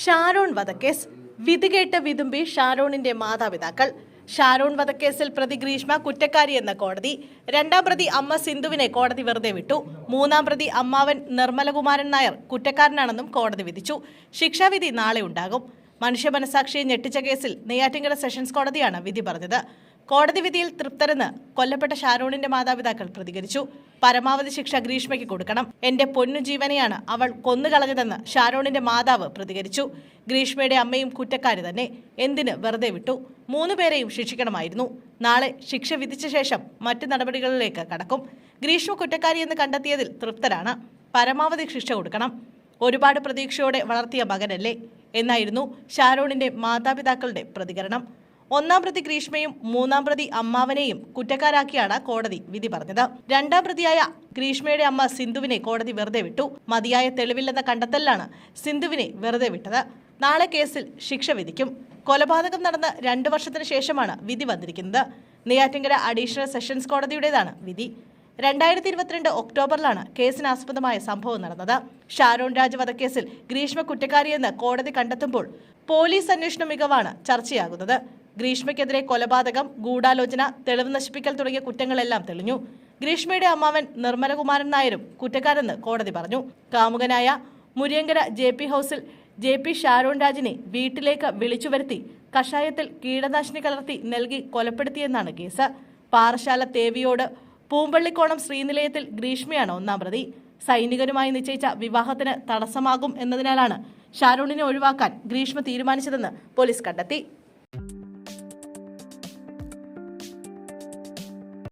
ഷാരോൺ വധക്കേസ് വിധികേട്ട് വിതുമ്പി ഷാരോണിന്റെ മാതാപിതാക്കൾ. ഷാരോൺ വധക്കേസിൽ പ്രതി ഗ്രീഷ്മ കുറ്റക്കാരിയെന്ന കോടതി. രണ്ടാം പ്രതി അമ്മ സിന്ധുവിനെ കോടതി വെറുതെ വിട്ടു. മൂന്നാം പ്രതി അമ്മാവൻ നിർമ്മലകുമാരൻ നായർ കുറ്റക്കാരനാണെന്നും കോടതി വിധിച്ചു. ശിക്ഷാവിധി നാളെ ഉണ്ടാകും. മനുഷ്യ മനസാക്ഷിയെ ഞെട്ടിച്ച കേസിൽ നെയ്യാറ്റിൻകര സെഷൻസ് കോടതിയാണ് വിധി പറഞ്ഞത്. കോടതി വിധിയിൽ തൃപ്തരെന്ന് കൊല്ലപ്പെട്ട ഷാരോണിന്റെ മാതാപിതാക്കൾ പ്രതികരിച്ചു. പരമാവധി ശിക്ഷ ഗ്രീഷ്മയ്ക്ക് കൊടുക്കണം. എന്റെ പൊന്നു ജീവനെയാണ് അവൾ കൊന്നുകളഞ്ഞതെന്ന് ഷാരോണിന്റെ മാതാവ് പ്രതികരിച്ചു. ഗ്രീഷ്മയുടെ അമ്മയും കുറ്റക്കാരി തന്നെ. എന്തിന് വെറുതെ വിട്ടു? 3 പേരെയും ശിക്ഷിക്കണമായിരുന്നു. നാളെ ശിക്ഷ വിധിച്ച ശേഷം മറ്റു നടപടികളിലേക്ക് കടക്കും. ഗ്രീഷ്മ കുറ്റക്കാരിയെന്ന് കണ്ടെത്തിയതിൽ തൃപ്തരാണ്. പരമാവധി ശിക്ഷ കൊടുക്കണം. ഒരുപാട് പ്രതീക്ഷയോടെ വളർത്തിയ മകനല്ലേ എന്നായിരുന്നു ഷാരോണിന്റെ മാതാപിതാക്കളുടെ പ്രതികരണം. ഒന്നാം പ്രതി ഗ്രീഷ്മയും മൂന്നാം പ്രതി അമ്മാവനെയും കുറ്റക്കാരാക്കിയാണ് കോടതി വിധി പറഞ്ഞത്. രണ്ടാം പ്രതിയായ ഗ്രീഷ്മയുടെ അമ്മ സിന്ധുവിനെ കോടതി വെറുതെ വിട്ടു. മതിയായ തെളിവില്ലെന്ന കണ്ടെത്തലിലാണ് സിന്ധുവിനെ വെറുതെ വിട്ടത്. നാളെ കേസിൽ ശിക്ഷ വിധിക്കും. കൊലപാതകം നടന്ന് 2 വർഷത്തിന് ശേഷമാണ് വിധി വന്നിരിക്കുന്നത്. നെയ്യാറ്റിൻകര അഡീഷണൽ സെഷൻസ് കോടതിയുടേതാണ് വിധി. 2022 ഒക്ടോബറിലാണ് കേസിനാസ്പദമായ സംഭവം നടന്നത്. ഷാരോൺ രാജ് വധക്കേസിൽ ഗ്രീഷ്മ കുറ്റക്കാരിയെന്ന് കോടതി കണ്ടെത്തുമ്പോൾ പോലീസ് അന്വേഷണ മികവാണ് ചർച്ചയാകുന്നത്. ഗ്രീഷ്മയ്ക്കെതിരെ കൊലപാതകം, ഗൂഢാലോചന, തെളിവ് നശിപ്പിക്കൽ തുടങ്ങിയ കുറ്റങ്ങളെല്ലാം തെളിഞ്ഞു. ഗ്രീഷ്മയുടെ അമ്മാവൻ നിർമ്മലകുമാരൻ നായരും കുറ്റക്കാരെന്ന് കോടതി പറഞ്ഞു. കാമുകനായ മുരിയങ്കര JP ഹൗസിൽ JP ഷാരോൺ രാജിനെ വീട്ടിലേക്ക് വിളിച്ചു വരുത്തി കഷായത്തിൽ കീടനാശിനി കലർത്തി നൽകി കൊലപ്പെടുത്തിയെന്നാണ് കേസ്. പാറശാല തേവിയോട് പൂമ്പള്ളിക്കോണം ശ്രീനിലയത്തിൽ ഗ്രീഷ്മയാണ് ഒന്നാം പ്രതി. സൈനികരുമായി നിശ്ചയിച്ച വിവാഹത്തിന് തടസ്സമാകും എന്നതിനാലാണ് ഷാരോണിനെ ഒഴിവാക്കാൻ ഗ്രീഷ്മ തീരുമാനിച്ചതെന്ന് പോലീസ് കണ്ടെത്തി.